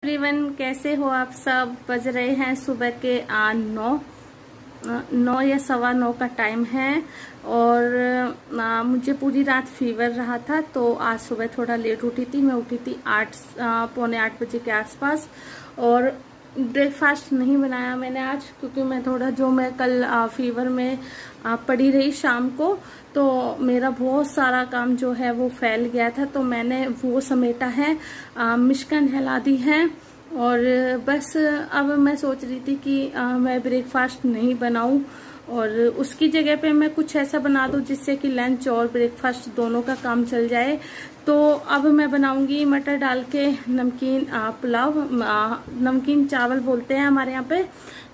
Everyone, कैसे हो आप सब। बज रहे हैं सुबह के 9 या 9:15 का टाइम है। और मुझे पूरी रात फीवर रहा था, तो आज सुबह थोड़ा लेट उठी थी। मैं उठी थी 8 पौने 8 बजे के आसपास। और ब्रेकफास्ट नहीं बनाया मैंने आज, क्योंकि मैं कल फीवर में पड़ी रही शाम को, तो मेरा बहुत सारा काम जो है वो फैल गया था, तो मैंने वो समेटा है, मिष्का नहला दी है। और बस अब मैं सोच रही थी कि मैं ब्रेकफास्ट नहीं बनाऊं और उसकी जगह पे मैं कुछ ऐसा बना दूं जिससे कि लंच और ब्रेकफास्ट दोनों का काम चल जाए। तो अब मैं बनाऊंगी मटर डाल के नमकीन पुलाव। नमकीन चावल बोलते हैं हमारे यहाँ पे,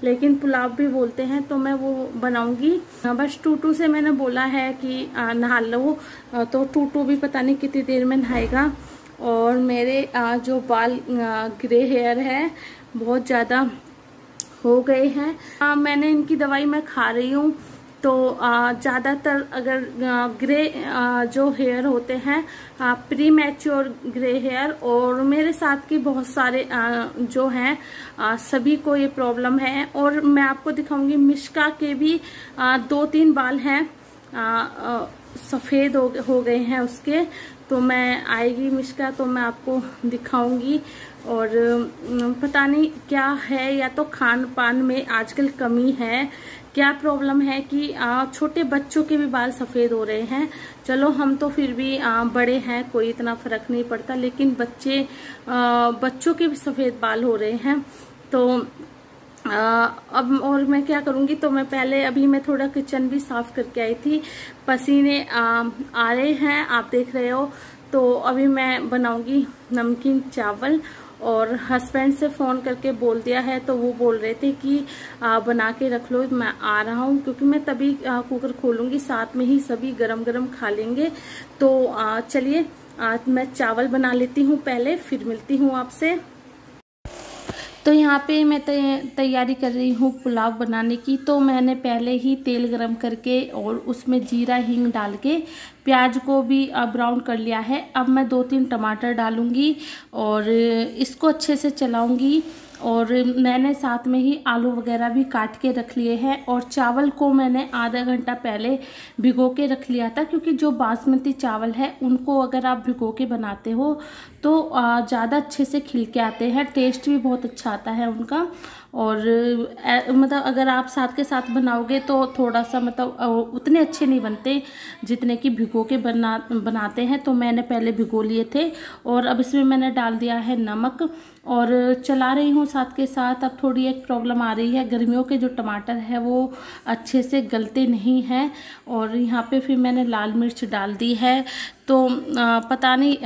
लेकिन पुलाव भी बोलते हैं, तो मैं वो बनाऊंगी। बस टूटू से मैंने बोला है कि नहा लो, तो टूटू भी पता नहीं कितनी देर में नहाएगा। और मेरे जो बाल ग्रे हेयर है बहुत ज़्यादा हो गए हैं। मैंने इनकी दवाई मैं खा रही हूँ, तो ज़्यादातर अगर ग्रे जो हेयर होते हैं, प्री मैच्योर ग्रे हेयर, और मेरे साथ के बहुत सारे जो हैं सभी को ये प्रॉब्लम है। और मैं आपको दिखाऊंगी, मिष्का के भी 2-3 बाल हैं सफ़ेद हो गए हैं उसके। तो मैं आएगी मिष्का तो मैं आपको दिखाऊंगी। और पता नहीं क्या है, या तो खान पान में आजकल कमी है, क्या प्रॉब्लम है कि छोटे बच्चों के भी बाल सफ़ेद हो रहे हैं। चलो हम तो फिर भी बड़े हैं, कोई इतना फर्क नहीं पड़ता, लेकिन बच्चों के भी सफ़ेद बाल हो रहे हैं। तो अब और मैं क्या करूंगी, तो मैं पहले अभी मैं थोड़ा किचन भी साफ करके आई थी। पसीने आ रहे हैं, आप देख रहे हो। तो अभी मैं बनाऊंगी नमकीन चावल, और हस्बैंड से फ़ोन करके बोल दिया है, तो वो बोल रहे थे कि बना के रख लो, मैं आ रहा हूँ, क्योंकि मैं तभी कुकर खोलूंगी, साथ में ही सभी गरम गरम खा लेंगे। तो चलिए मैं चावल बना लेती हूँ पहले, फिर मिलती हूँ आपसे। तो यहाँ पे मैं तैयारी कर रही हूँ पुलाव बनाने की। तो मैंने पहले ही तेल गरम करके और उसमें जीरा हींग डाल के प्याज को भी ब्राउन कर लिया है। अब मैं 2-3 टमाटर डालूंगी और इसको अच्छे से चलाऊंगी। और मैंने साथ में ही आलू वगैरह भी काट के रख लिए हैं। और चावल को मैंने आधा घंटा पहले भिगो के रख लिया था, क्योंकि जो बासमती चावल है उनको अगर आप भिगो के बनाते हो तो ज़्यादा अच्छे से खिल के आते हैं, टेस्ट भी बहुत अच्छा आता है उनका। और मतलब अगर आप साथ के साथ बनाओगे तो थोड़ा सा मतलब उतने अच्छे नहीं बनते जितने कि भिगो के बनाते हैं। तो मैंने पहले भिगो लिए थे। और अब इसमें मैंने डाल दिया है नमक और चला रही हूँ साथ के साथ। अब थोड़ी एक प्रॉब्लम आ रही है, गर्मियों के जो टमाटर है वो अच्छे से गलते नहीं हैं। और यहाँ पे फिर मैंने लाल मिर्च डाल दी है। तो पता नहीं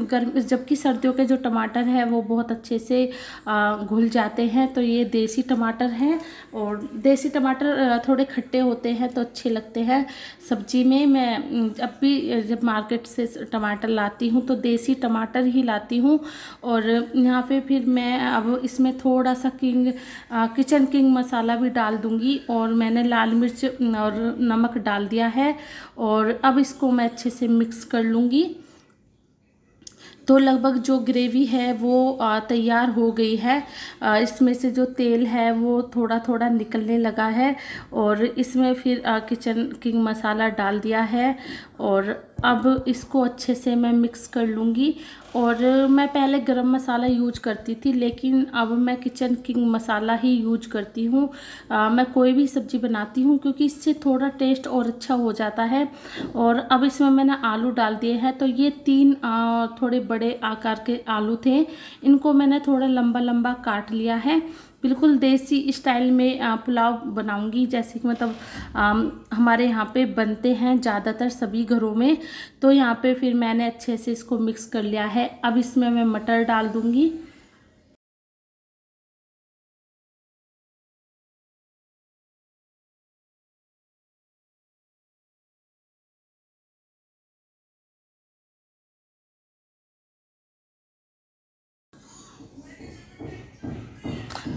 गर्मी, जबकि सर्दियों के जो टमाटर है वो बहुत अच्छे से घुल जाते हैं। तो ये देसी टमाटर हैं, और देसी टमाटर थोड़े खट्टे होते हैं तो अच्छे लगते हैं सब्जी में। मैं अब भी जब मार्केट से टमाटर लाती हूँ तो देसी टमाटर ही लाती हूँ। और यहाँ पे फिर मैं अब इसमें थोड़ा सा किचन किंग मसाला भी डाल दूँगी। और मैंने लाल मिर्च और नमक डाल दिया है, और अब इसको मैं अच्छे से मिक्स कर लूँगी। तो लगभग जो ग्रेवी है वो तैयार हो गई है। इसमें से जो तेल है वो थोड़ा थोड़ा निकलने लगा है। और इसमें फिर किचन किंग मसाला डाल दिया है, और अब इसको अच्छे से मैं मिक्स कर लूँगी। और मैं पहले गरम मसाला यूज करती थी, लेकिन अब मैं किचन किंग मसाला ही यूज करती हूँ। मैं कोई भी सब्ज़ी बनाती हूँ, क्योंकि इससे थोड़ा टेस्ट और अच्छा हो जाता है। और अब इसमें मैंने आलू डाल दिए हैं। तो ये 3 थोड़े बड़े आकार के आलू थे, इनको मैंने थोड़ा लंबा लंबा काट लिया है। बिल्कुल देसी स्टाइल में पुलाव बनाऊंगी, जैसे कि मतलब हमारे यहाँ पे बनते हैं ज़्यादातर सभी घरों में। तो यहाँ पे फिर मैंने अच्छे से इसको मिक्स कर लिया है। अब इसमें मैं मटर डाल दूँगी।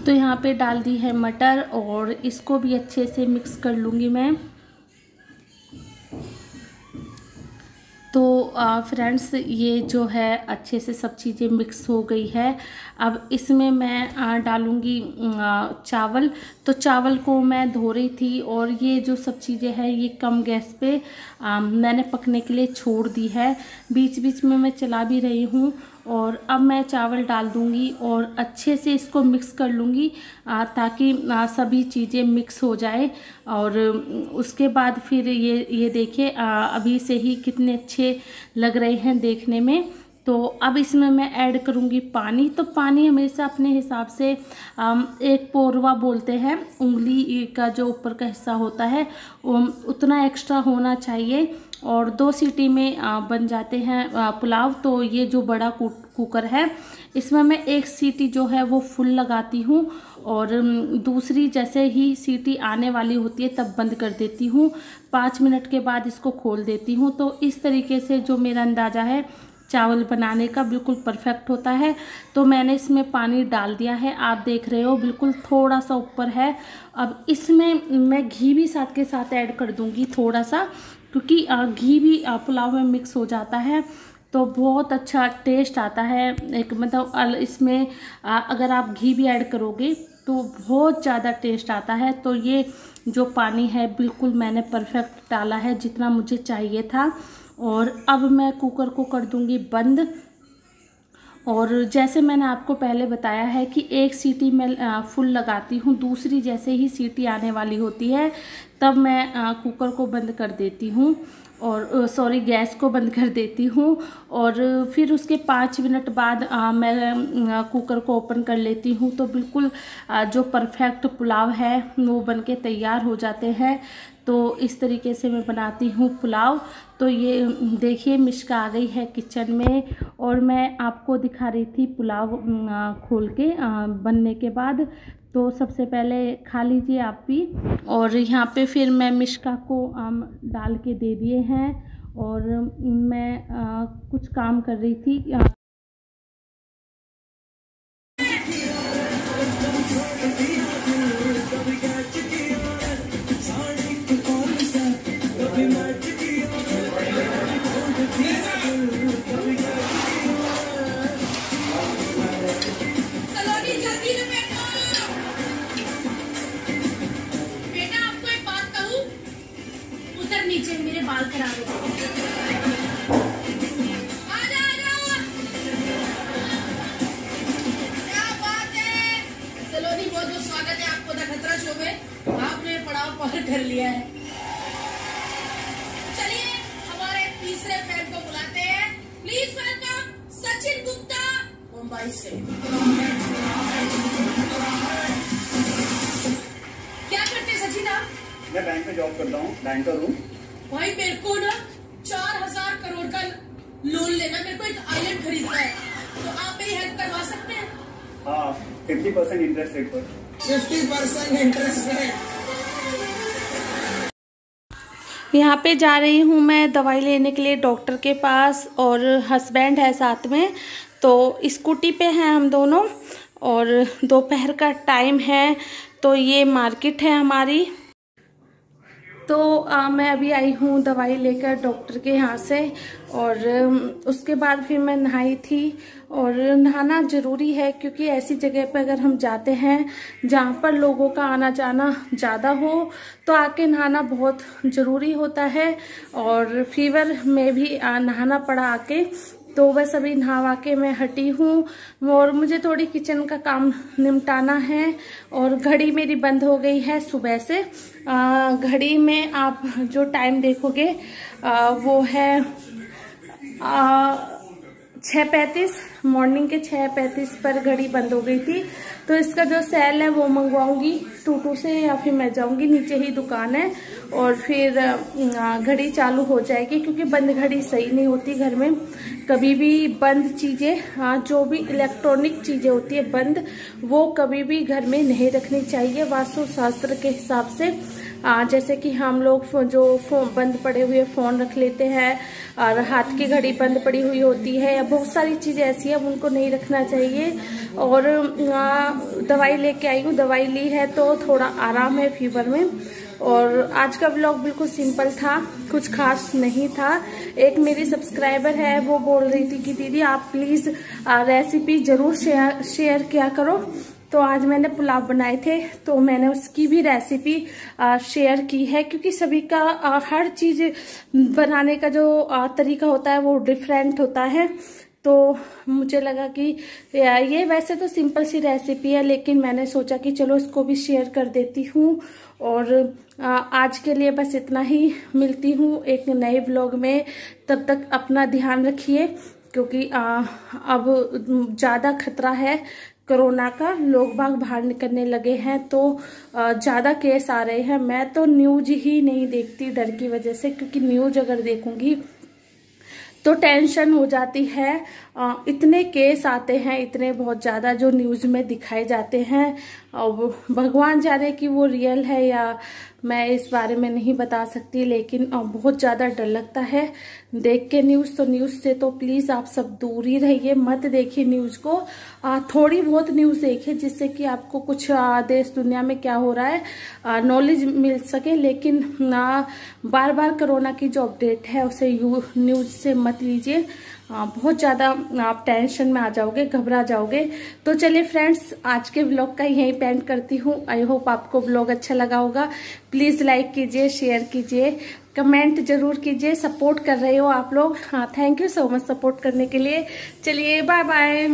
तो यहाँ पे डाल दी है मटर, और इसको भी अच्छे से मिक्स कर लूँगी मैं। तो फ्रेंड्स, ये जो है अच्छे से सब चीज़ें मिक्स हो गई है। अब इसमें मैं डालूँगी चावल। तो चावल को मैं धो रही थी और ये जो सब चीज़ें हैं ये कम गैस पे मैंने पकने के लिए छोड़ दी है। बीच बीच में मैं चला भी रही हूँ। और अब मैं चावल डाल दूँगी और अच्छे से इसको मिक्स कर लूँगी ताकि सभी चीज़ें मिक्स हो जाए। और उसके बाद फिर ये देखिए अभी से ही कितने अच्छे लग रहे हैं देखने में। तो अब इसमें मैं ऐड करूँगी पानी। तो पानी हमेशा अपने हिसाब से एक पौरवा बोलते हैं, उंगली का जो ऊपर का हिस्सा होता है उतना एक्स्ट्रा होना चाहिए। और 2 सीटी में बन जाते हैं पुलाव। तो ये जो बड़ा कुकर है इसमें मैं 1 सीटी जो है वो फुल लगाती हूँ और दूसरी जैसे ही सीटी आने वाली होती है तब बंद कर देती हूँ। 5 मिनट के बाद इसको खोल देती हूँ। तो इस तरीके से जो मेरा अंदाज़ा है चावल बनाने का बिल्कुल परफेक्ट होता है। तो मैंने इसमें पानी डाल दिया है, आप देख रहे हो बिल्कुल थोड़ा सा ऊपर है। अब इसमें मैं घी भी साथ के साथ ऐड कर दूंगी थोड़ा सा, क्योंकि घी भी पुलाव में मिक्स हो जाता है तो बहुत अच्छा टेस्ट आता है। एक मतलब इसमें अगर आप घी भी ऐड करोगे तो बहुत ज़्यादा टेस्ट आता है। तो ये जो पानी है बिल्कुल मैंने परफेक्ट डाला है जितना मुझे चाहिए था। और अब मैं कुकर को कर दूंगी बंद। और जैसे मैंने आपको पहले बताया है कि 1 सीटी मैं फुल लगाती हूँ, दूसरी जैसे ही सीटी आने वाली होती है तब मैं कुकर को बंद कर देती हूँ और गैस को बंद कर देती हूँ। और फिर उसके 5 मिनट बाद मैं कुकर को ओपन कर लेती हूँ। तो बिल्कुल जो परफेक्ट पुलाव है वो बनके तैयार हो जाते हैं। तो इस तरीके से मैं बनाती हूँ पुलाव। तो ये देखिए मिश्का आ गई है किचन में और मैं आपको दिखा रही थी पुलाव खोल के बनने के बाद। तो सबसे पहले खा लीजिए आप भी। और यहाँ पे फिर मैं मिश्का को डाल के दे दिए हैं और मैं कुछ काम कर रही थी। नीचे मेरे बाल खराब हो गए। क्या बात है, चलो जी बहुत बहुत स्वागत है आपको द खतरा शो में। आपने पड़ाव पार कर लिया है। चलिए हमारे तीसरे फैन को बुलाते हैं। प्लीज वेलकम सचिन गुप्ता मुंबई से। क्या करते हैं सचिन आप? मैं बैंक में जॉब करता हूँ, बैंकर हूँ। भाई मेरे को ना 4000 करोड़ का लोन लेना, मेरे को एक आइलैंड खरीदना है, तो आप मेरी हेल्प करवा सकते हैं? हाँ, 50% इंटरेस्ट रेट पर। 50% इंटरेस्ट रेट। यहाँ पे जा रही हूँ मैं दवाई लेने के लिए डॉक्टर के पास और हस्बैंड है साथ में। तो स्कूटी पे हैं हम दोनों और दोपहर का टाइम है। तो ये मार्केट है हमारी। तो मैं अभी आई हूँ दवाई लेकर डॉक्टर के यहाँ से और उसके बाद फिर मैं नहाई थी। और नहाना ज़रूरी है क्योंकि ऐसी जगह पर अगर हम जाते हैं जहाँ पर लोगों का आना जाना ज़्यादा हो तो आके नहाना बहुत ज़रूरी होता है। और फीवर में भी नहाना पड़ा आके। तो बस अभी नहावा के मैं हटी हूँ और मुझे थोड़ी किचन का काम निपटाना है। और घड़ी मेरी बंद हो गई है सुबह से। घड़ी में आप जो टाइम देखोगे वो है 6:35, मॉर्निंग के 6:35 पर घड़ी बंद हो गई थी। तो इसका जो सेल है वो मंगवाऊंगी टूटू से या फिर मैं जाऊंगी, नीचे ही दुकान है, और फिर घड़ी चालू हो जाएगी। क्योंकि बंद घड़ी सही नहीं होती घर में। कभी भी बंद चीज़ें, जो भी इलेक्ट्रॉनिक चीज़ें होती है बंद, वो कभी भी घर में नहीं रखनी चाहिए वास्तु शास्त्र के हिसाब से। जैसे कि हम लोग जो बंद पड़े हुए फ़ोन रख लेते हैं और हाथ की घड़ी बंद पड़ी हुई होती है, या बहुत सारी चीज़ें ऐसी हैं उनको नहीं रखना चाहिए। और दवाई लेके आई हूँ, दवाई ली है तो थोड़ा आराम है फीवर में। और आज का व्लॉग बिल्कुल सिंपल था, कुछ खास नहीं था। एक मेरी सब्सक्राइबर है, वो बोल रही थी कि दीदी आप प्लीज रेसिपी जरूर शेयर किया करो। तो आज मैंने पुलाव बनाए थे, तो मैंने उसकी भी रेसिपी शेयर की है, क्योंकि सभी का हर चीज बनाने का जो तरीका होता है वो डिफरेंट होता है। तो मुझे लगा कि ये वैसे तो सिंपल सी रेसिपी है, लेकिन मैंने सोचा कि चलो इसको भी शेयर कर देती हूँ। और आज के लिए बस इतना ही, मिलती हूँ एक नए व्लॉग में। तब तक अपना ध्यान रखिए, क्योंकि अब ज़्यादा खतरा है कोरोना का, लोग बाग बाहर निकलने लगे हैं, तो ज़्यादा केस आ रहे हैं। मैं तो न्यूज़ ही नहीं देखती डर की वजह से, क्योंकि न्यूज़ अगर देखूंगी तो टेंशन हो जाती है। इतने केस आते हैं, इतने बहुत ज़्यादा जो न्यूज़ में दिखाए जाते हैं, और भगवान जाने कि वो रियल है या मैं इस बारे में नहीं बता सकती, लेकिन बहुत ज़्यादा डर लगता है देख के न्यूज़। तो न्यूज़ से तो प्लीज़ आप सब दूर ही रहिए, मत देखिए न्यूज़ को। थोड़ी बहुत न्यूज़ देखिए, जिससे कि आपको कुछ देश दुनिया में क्या हो रहा है नॉलेज मिल सके। लेकिन बार बार कोरोना की जो अपडेट है उसे न्यूज़ से मत लीजिए, बहुत ज़्यादा आप टेंशन में आ जाओगे, घबरा जाओगे। तो चलिए फ्रेंड्स, आज के व्लॉग का यहीं पेंड करती हूँ। आई होप आपको व्लॉग अच्छा लगा होगा। प्लीज़ लाइक कीजिए, शेयर कीजिए, कमेंट जरूर कीजिए। सपोर्ट कर रहे हो आप लोग, हाँ thank you so much support करने के लिए। चलिए बाय बाय।